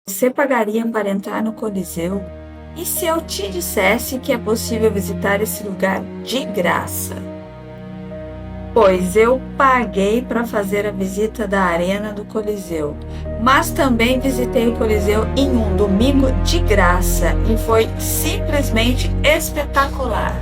Você pagaria para entrar no Coliseu? E se eu te dissesse que é possível visitar esse lugar de graça? Pois eu paguei para fazer a visita da Arena do Coliseu, mas também visitei o Coliseu em um domingo de graça e foi simplesmente espetacular.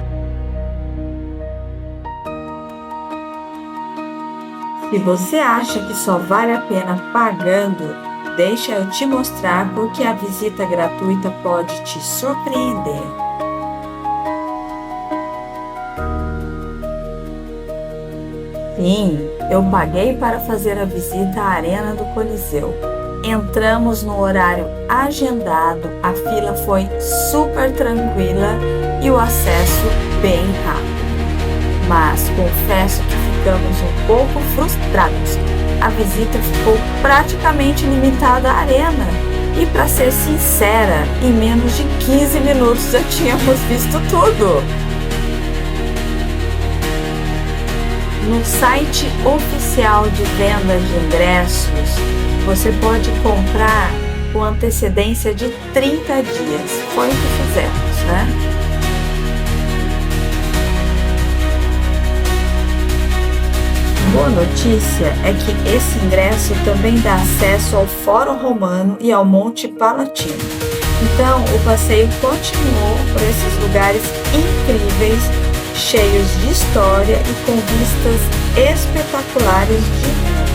Se você acha que só vale a pena pagando, deixa eu te mostrar porque a visita gratuita pode te surpreender. Sim, eu paguei para fazer a visita à Arena do Coliseu. Entramos no horário agendado, a fila foi super tranquila e o acesso bem rápido. Mas confesso que ficamos um pouco frustrados. A visita ficou praticamente limitada à arena. E para ser sincera, em menos de 15 minutos já tínhamos visto tudo. No site oficial de venda de ingressos, você pode comprar com antecedência de 30 dias. Foi o que fizemos, né? Boa notícia é que esse ingresso também dá acesso ao Fórum Romano e ao Monte Palatino. Então, o passeio continuou por esses lugares incríveis, cheios de história e com vistas espetaculares de Roma.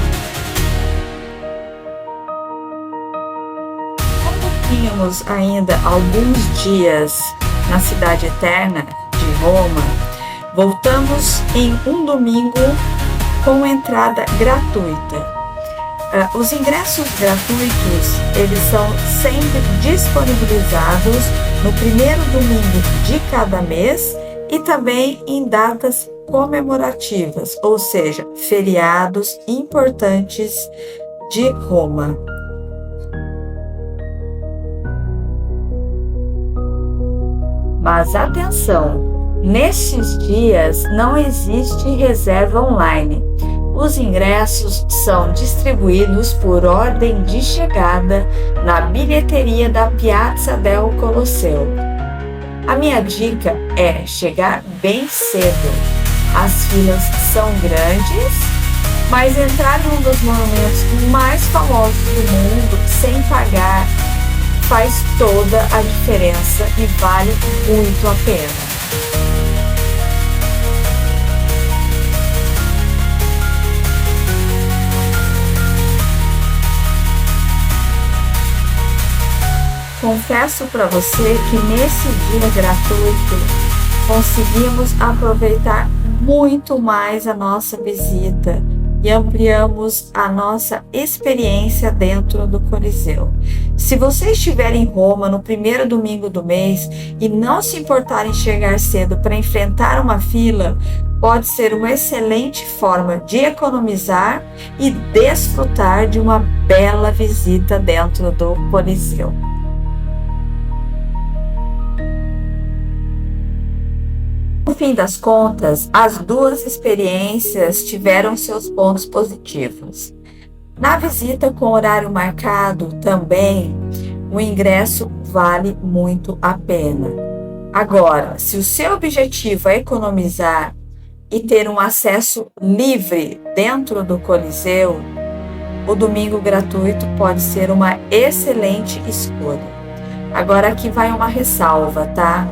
Como tínhamos ainda alguns dias na Cidade Eterna de Roma, voltamos em um domingo com entrada gratuita. Os ingressos gratuitos, eles são sempre disponibilizados no primeiro domingo de cada mês e também em datas comemorativas, ou seja, feriados importantes de Roma. Mas atenção! Nesses dias não existe reserva online. Os ingressos são distribuídos por ordem de chegada na bilheteria da Piazza del Colosseo. A minha dica é chegar bem cedo. As filas são grandes, mas entrar em um dos monumentos mais famosos do mundo sem pagar faz toda a diferença e vale muito a pena. Confesso para você que nesse dia gratuito conseguimos aproveitar muito mais a nossa visita e ampliamos a nossa experiência dentro do Coliseu. Se você estiver em Roma no primeiro domingo do mês e não se importar em chegar cedo para enfrentar uma fila, pode ser uma excelente forma de economizar e desfrutar de uma bela visita dentro do Coliseu. No fim das contas, as duas experiências tiveram seus pontos positivos. Na visita com horário marcado, também, o ingresso vale muito a pena. Agora, se o seu objetivo é economizar e ter um acesso livre dentro do Coliseu, o domingo gratuito pode ser uma excelente escolha. Agora aqui vai uma ressalva, tá?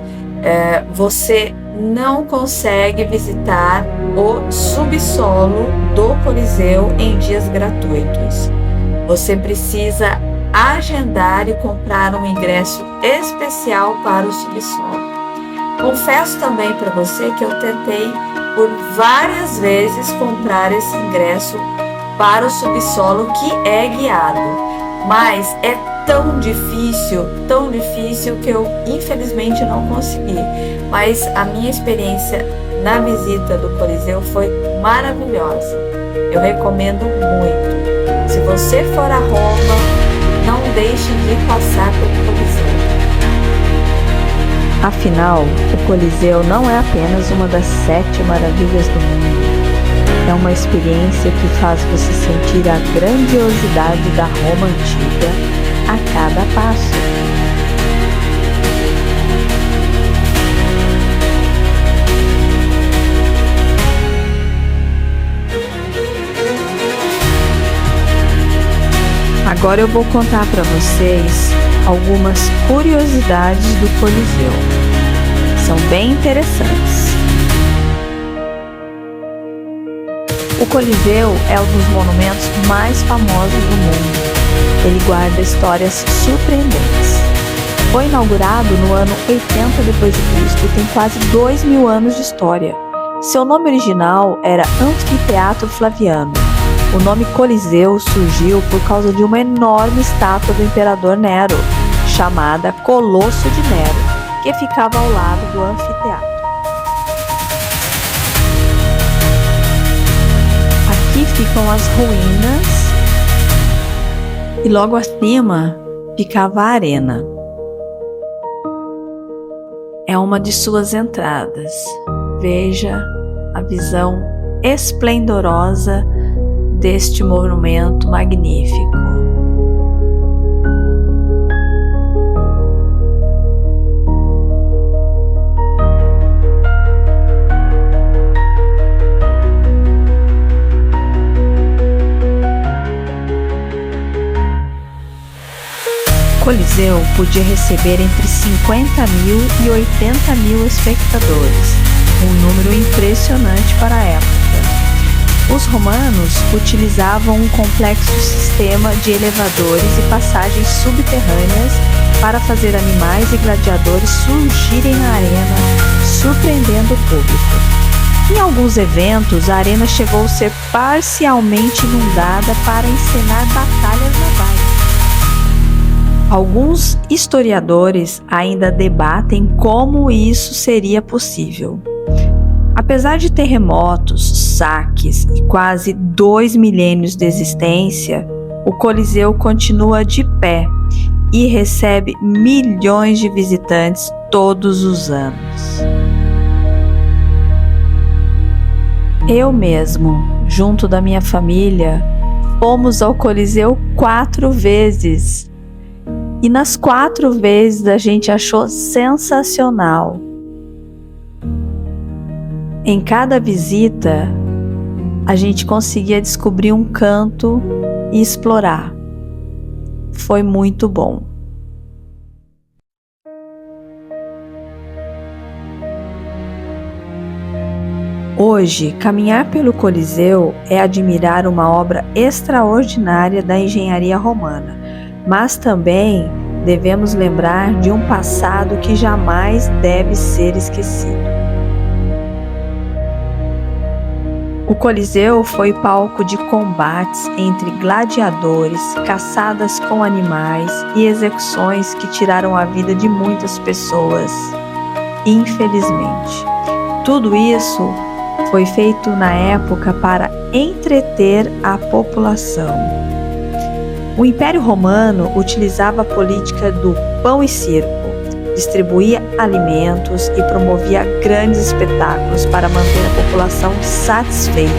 Você não consegue visitar o subsolo do Coliseu em dias gratuitos. Você precisa agendar e comprar um ingresso especial para o subsolo. Confesso também para você que eu tentei por várias vezes comprar esse ingresso para o subsolo que é guiado, mas é tão difícil que eu infelizmente não consegui. Mas a minha experiência na visita do Coliseu foi maravilhosa. Eu recomendo muito. Se você for a Roma, não deixe de passar pelo Coliseu. Afinal, o Coliseu não é apenas uma das 7 maravilhas do mundo. É uma experiência que faz você sentir a grandiosidade da Roma antiga a cada passo. Agora eu vou contar para vocês algumas curiosidades do Coliseu. São bem interessantes. O Coliseu é um dos monumentos mais famosos do mundo. Ele guarda histórias surpreendentes. Foi inaugurado no ano 80 d.C. e tem quase 2.000 anos de história. Seu nome original era Anfiteatro Flaviano. O nome Coliseu surgiu por causa de uma enorme estátua do imperador Nero, chamada Colosso de Nero, que ficava ao lado do anfiteatro. Aqui ficam as ruínas e logo acima ficava a arena. É uma de suas entradas. Veja a visão esplendorosa deste monumento magnífico. O Coliseu podia receber entre 50.000 e 80.000 espectadores, um número impressionante para a época. Os romanos utilizavam um complexo sistema de elevadores e passagens subterrâneas para fazer animais e gladiadores surgirem na arena, surpreendendo o público. Em alguns eventos, a arena chegou a ser parcialmente inundada para encenar batalhas navais. Alguns historiadores ainda debatem como isso seria possível. Apesar de terremotos, saques e quase 2 milênios de existência, o Coliseu continua de pé e recebe milhões de visitantes todos os anos. Eu mesmo, junto da minha família, fomos ao Coliseu 4 vezes. E nas 4 vezes a gente achou sensacional. Em cada visita, a gente conseguia descobrir um canto e explorar. Foi muito bom. Hoje, caminhar pelo Coliseu é admirar uma obra extraordinária da engenharia romana, mas também devemos lembrar de um passado que jamais deve ser esquecido. O Coliseu foi palco de combates entre gladiadores, caçadas com animais e execuções que tiraram a vida de muitas pessoas, infelizmente. Tudo isso foi feito na época para entreter a população. O Império Romano utilizava a política do pão e circo, distribuía alimentos e promovia grandes espetáculos para manter a população satisfeita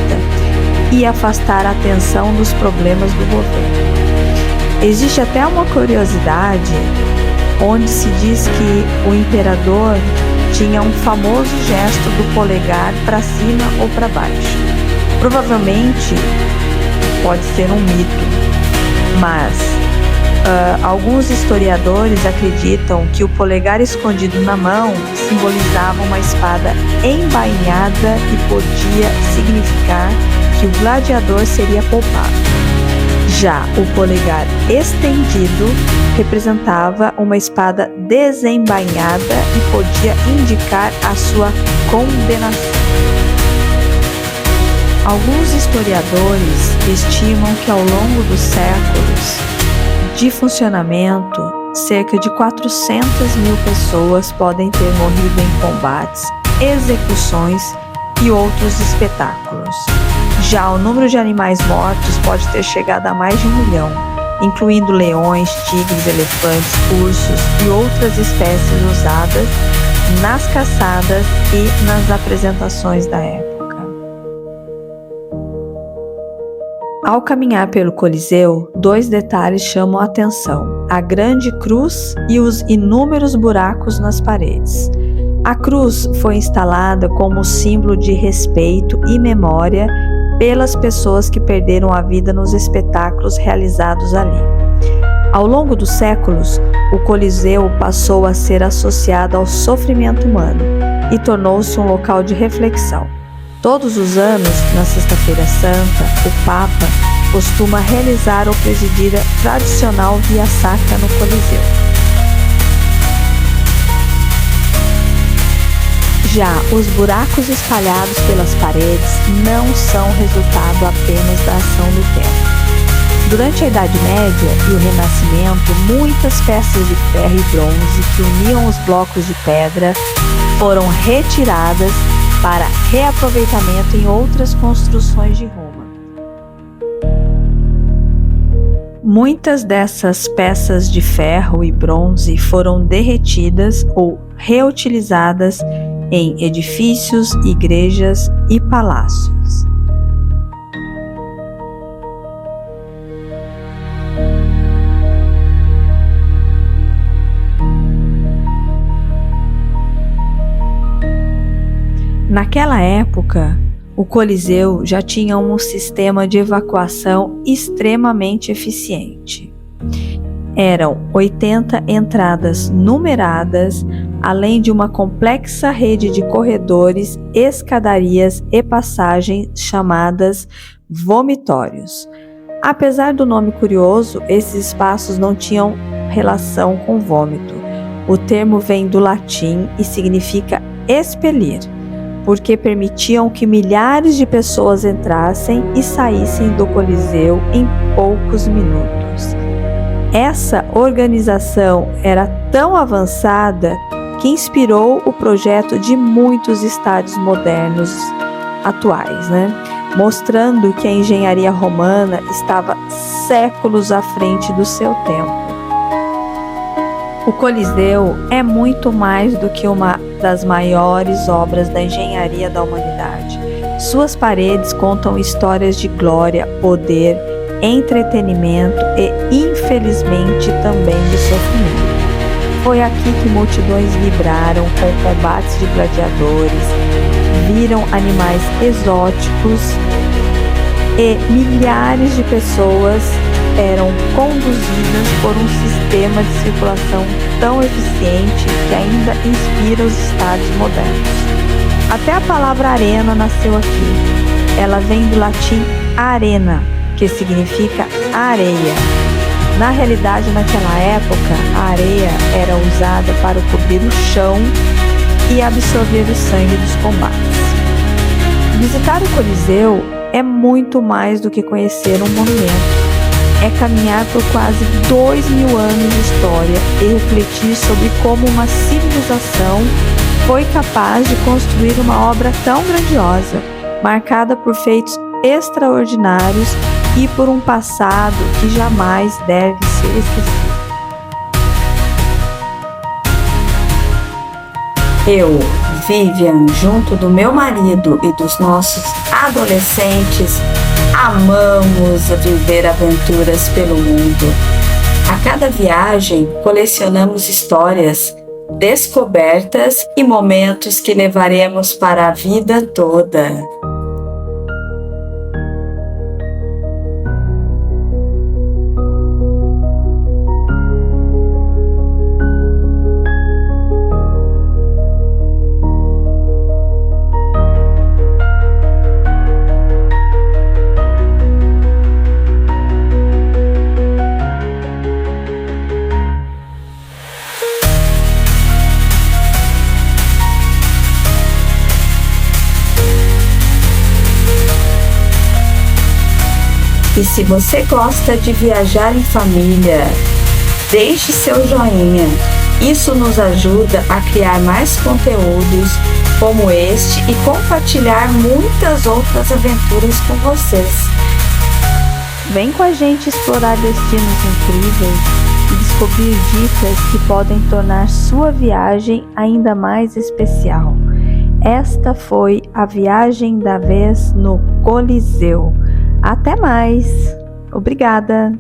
e afastar a atenção dos problemas do governo. Existe até uma curiosidade onde se diz que o imperador tinha um famoso gesto do polegar para cima ou para baixo. Provavelmente pode ser um mito, mas alguns historiadores acreditam que o polegar escondido na mão simbolizava uma espada embainhada e podia significar que o gladiador seria poupado. Já o polegar estendido representava uma espada desembainhada e podia indicar a sua condenação. Alguns historiadores estimam que ao longo dos séculos de funcionamento, cerca de 400.000 pessoas podem ter morrido em combates, execuções e outros espetáculos. Já o número de animais mortos pode ter chegado a mais de 1 milhão, incluindo leões, tigres, elefantes, ursos e outras espécies usadas nas caçadas e nas apresentações da época. Ao caminhar pelo Coliseu, 2 detalhes chamam a atenção: a grande cruz e os inúmeros buracos nas paredes. A cruz foi instalada como símbolo de respeito e memória pelas pessoas que perderam a vida nos espetáculos realizados ali. Ao longo dos séculos, o Coliseu passou a ser associado ao sofrimento humano e tornou-se um local de reflexão. Todos os anos, na Sexta-feira Santa, o Papa costuma realizar ou presidir a tradicional Via Sacra no Coliseu. Já os buracos espalhados pelas paredes não são resultado apenas da ação do tempo. Durante a Idade Média e o Renascimento, muitas peças de ferro e bronze que uniam os blocos de pedra foram retiradas para reaproveitamento em outras construções de Roma. Muitas dessas peças de ferro e bronze foram derretidas ou reutilizadas em edifícios, igrejas e palácios. Naquela época, o Coliseu já tinha um sistema de evacuação extremamente eficiente. Eram 80 entradas numeradas, além de uma complexa rede de corredores, escadarias e passagens chamadas vomitórios. Apesar do nome curioso, esses espaços não tinham relação com vômito. O termo vem do latim e significa expelir, porque permitiam que milhares de pessoas entrassem e saíssem do Coliseu em poucos minutos. Essa organização era tão avançada que inspirou o projeto de muitos estádios modernos atuais, mostrando que a engenharia romana estava séculos à frente do seu tempo. O Coliseu é muito mais do que uma das maiores obras da engenharia da humanidade. Suas paredes contam histórias de glória, poder, entretenimento e, infelizmente, também de sofrimento. Foi aqui que multidões vibraram com combates de gladiadores, viram animais exóticos e milhares de pessoas eram conduzidas por um sistema de circulação tão eficiente que ainda inspira os estádios modernos. Até a palavra arena nasceu aqui. Ela vem do latim arena, que significa areia. Na realidade, naquela época, a areia era usada para cobrir o chão e absorver o sangue dos combates. Visitar o Coliseu é muito mais do que conhecer um monumento. É caminhar por quase 2000 anos de história e refletir sobre como uma civilização foi capaz de construir uma obra tão grandiosa, marcada por feitos extraordinários e por um passado que jamais deve ser esquecido. Eu, Vivian, junto do meu marido e dos nossos adolescentes, amamos viver aventuras pelo mundo. A cada viagem, colecionamos histórias, descobertas e momentos que levaremos para a vida toda. E se você gosta de viajar em família, deixe seu joinha. Isso nos ajuda a criar mais conteúdos como este e compartilhar muitas outras aventuras com vocês. Vem com a gente explorar destinos incríveis e descobrir dicas que podem tornar sua viagem ainda mais especial. Esta foi a viagem da vez no Coliseu. Até mais! Obrigada!